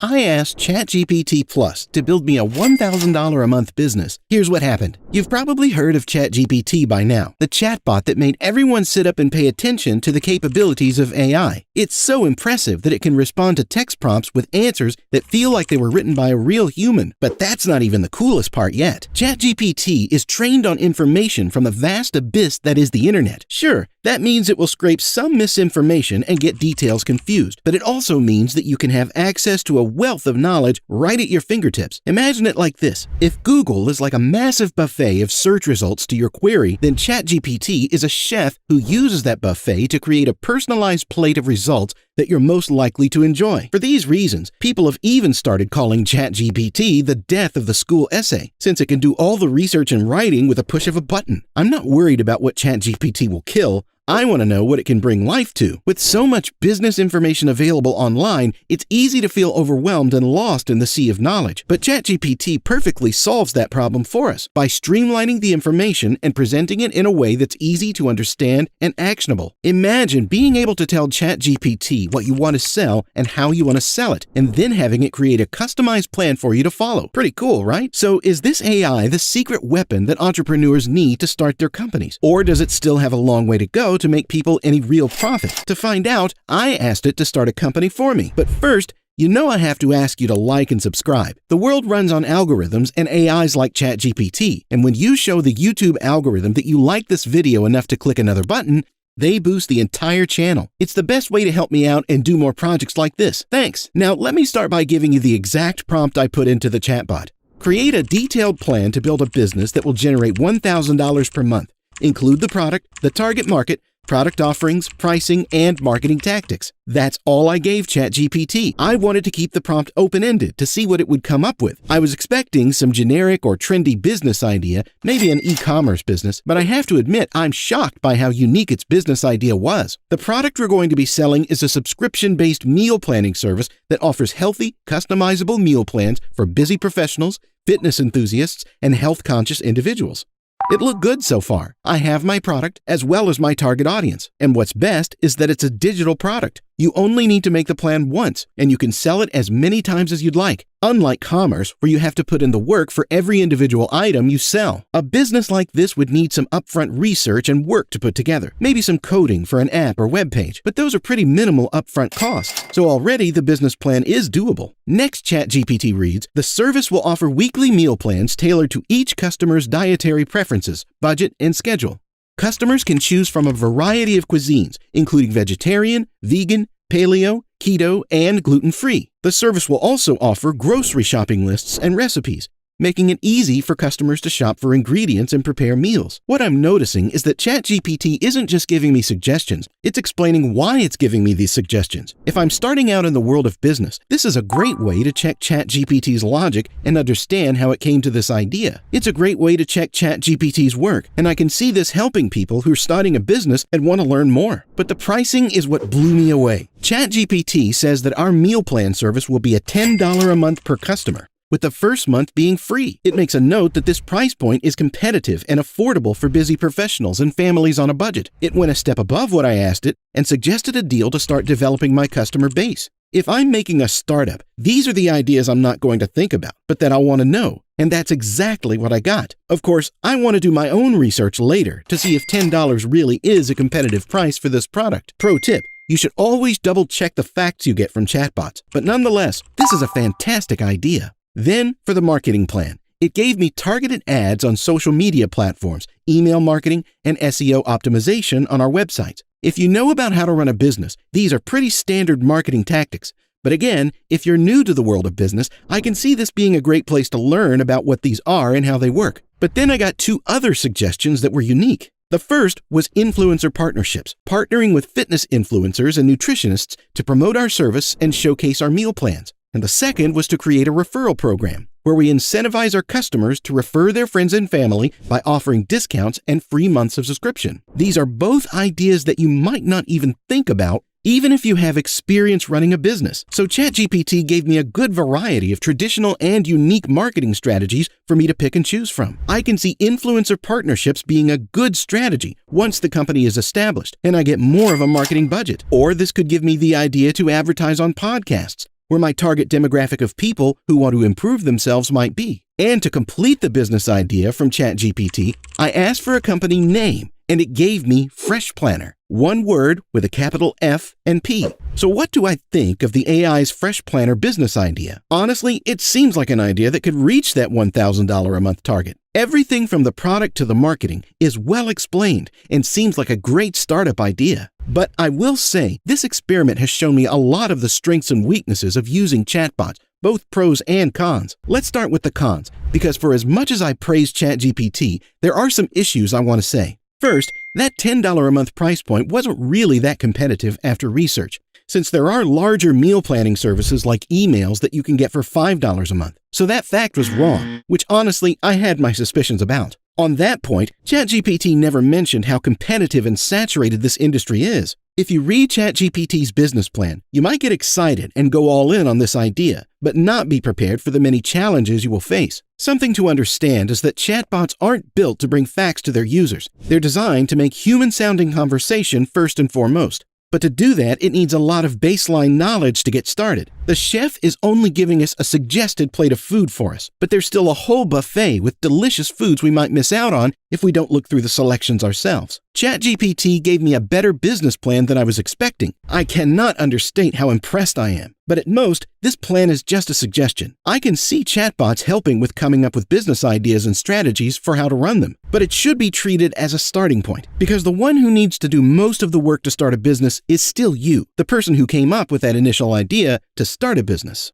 I asked ChatGPT Plus to build me a $1,000 a month business. Here's what happened. You've probably heard of ChatGPT by now, the chatbot that made everyone sit up and pay attention to the capabilities of AI. It's so impressive that it can respond to text prompts with answers that feel like they were written by a real human. But that's not even the coolest part yet. ChatGPT is trained on information from the vast abyss that is the internet. Sure, that means it will scrape some misinformation and get details confused, but it also means that you can have access to a wealth of knowledge right at your fingertips. Imagine it like this. If Google is like a massive buffet of search results to your query, then ChatGPT is a chef who uses that buffet to create a personalized plate of results that you're most likely to enjoy. For these reasons, people have even started calling ChatGPT the death of the school essay, since it can do all the research and writing with a push of a button. I'm not worried about what ChatGPT will kill. I want to know what it can bring life to. With so much business information available online, it's easy to feel overwhelmed and lost in the sea of knowledge. But ChatGPT perfectly solves that problem for us by streamlining the information and presenting it in a way that's easy to understand and actionable. Imagine being able to tell ChatGPT what you want to sell and how you want to sell it, and then having it create a customized plan for you to follow. Pretty cool, right? So is this AI the secret weapon that entrepreneurs need to start their companies? Or does it still have a long way to go to make people any real profit? To find out, I asked it to start a company for me. But first, you know I have to ask you to like and subscribe. The world runs on algorithms and AIs like ChatGPT, and when you show the YouTube algorithm that you like this video enough to click another button, they boost the entire channel. It's the best way to help me out and do more projects like this. Thanks. Now let me start by giving you the exact prompt I put into the chatbot. Create a detailed plan to build a business that will generate $1,000 per month. Include the product, the target market, product offerings, pricing, and marketing tactics. That's all I gave ChatGPT. I wanted to keep the prompt open-ended to see what it would come up with. I was expecting some generic or trendy business idea, maybe an e-commerce business, but I have to admit I'm shocked by how unique its business idea was. The product we're going to be selling is a subscription-based meal planning service that offers healthy, customizable meal plans for busy professionals, fitness enthusiasts, and health-conscious individuals. It looked good so far. I have my product as well as my target audience. And what's best is that it's a digital product. You only need to make the plan once, and you can sell it as many times as you'd like. Unlike commerce, where you have to put in the work for every individual item you sell. A business like this would need some upfront research and work to put together. Maybe some coding for an app or web page, but those are pretty minimal upfront costs. So already the business plan is doable. Next, ChatGPT reads, the service will offer weekly meal plans tailored to each customer's dietary preferences, budget, and schedule. Customers can choose from a variety of cuisines, including vegetarian, vegan, paleo, keto, and gluten-free. The service will also offer grocery shopping lists and recipes, making it easy for customers to shop for ingredients and prepare meals. What I'm noticing is that ChatGPT isn't just giving me suggestions, it's explaining why it's giving me these suggestions. If I'm starting out in the world of business, this is a great way to check ChatGPT's logic and understand how it came to this idea. It's a great way to check ChatGPT's work, and I can see this helping people who are starting a business and want to learn more. But the pricing is what blew me away. ChatGPT says that our meal plan service will be a $10 a month per customer, with the first month being free. It makes a note that this price point is competitive and affordable for busy professionals and families on a budget. It went a step above what I asked it and suggested a deal to start developing my customer base. If I'm making a startup, these are the ideas I'm not going to think about, but that I'll want to know. And that's exactly what I got. Of course, I want to do my own research later to see if $10 really is a competitive price for this product. Pro tip: you should always double-check the facts you get from chatbots. But nonetheless, this is a fantastic idea. Then, for the marketing plan, it gave me targeted ads on social media platforms, email marketing, and SEO optimization on our websites. If you know about how to run a business, these are pretty standard marketing tactics. But again, if you're new to the world of business, I can see this being a great place to learn about what these are and how they work. But then I got two other suggestions that were unique. The first was influencer partnerships, partnering with fitness influencers and nutritionists to promote our service and showcase our meal plans. And the second was to create a referral program, where we incentivize our customers to refer their friends and family by offering discounts and free months of subscription. These are both ideas that you might not even think about, even if you have experience running a business. So ChatGPT gave me a good variety of traditional and unique marketing strategies for me to pick and choose from. I can see influencer partnerships being a good strategy once the company is established and I get more of a marketing budget. Or this could give me the idea to advertise on podcasts, where my target demographic of people who want to improve themselves might be. And to complete the business idea from ChatGPT, I asked for a company name, and it gave me Fresh Planner. One word with a capital F and P. So what do I think of the AI's Fresh Planner business idea? Honestly, it seems like an idea that could reach that $1,000 a month target. Everything from the product to the marketing is well explained and seems like a great startup idea. But I will say, this experiment has shown me a lot of the strengths and weaknesses of using chatbots, both pros and cons. Let's start with the cons, because for as much as I praise ChatGPT, there are some issues I want to say. First, that $10 a month price point wasn't really that competitive after research, since there are larger meal planning services like emails that you can get for $5 a month. So that fact was wrong, which honestly I had my suspicions about. On that point, ChatGPT never mentioned how competitive and saturated this industry is. If you read ChatGPT's business plan, you might get excited and go all in on this idea, but not be prepared for the many challenges you will face. Something to understand is that chatbots aren't built to bring facts to their users. They're designed to make human-sounding conversation first and foremost. But to do that, it needs a lot of baseline knowledge to get started. The chef is only giving us a suggested plate of food for us, but there's still a whole buffet with delicious foods we might miss out on if we don't look through the selections ourselves. ChatGPT gave me a better business plan than I was expecting. I cannot understate how impressed I am. But at most, this plan is just a suggestion. I can see chatbots helping with coming up with business ideas and strategies for how to run them. But it should be treated as a starting point, because the one who needs to do most of the work to start a business is still you, the person who came up with that initial idea to start a business.